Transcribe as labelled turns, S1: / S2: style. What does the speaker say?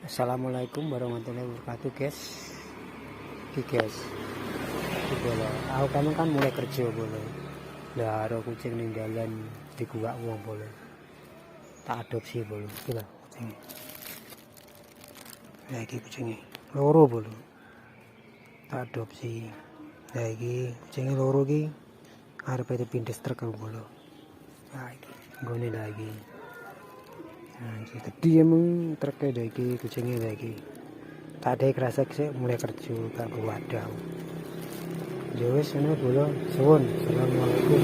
S1: Assalamualaikum warahmatullahi wabarakatuh guys. Guys, boleh aku kan mulai kerja boleh lah ada kucing ning jalan di gua uang boleh tak adopsi boleh gila kucing lagi kucingnya loro boleh tak adopsi lagi kucingnya loro ki arep itu pindah truk boleh lagi gone lagi. Nah, jadi emang truknya lagi kucingnya lagi tak ada kerasa sih mulai kerja tak wadah. Jawes ini boleh suwun. Assalamualaikum.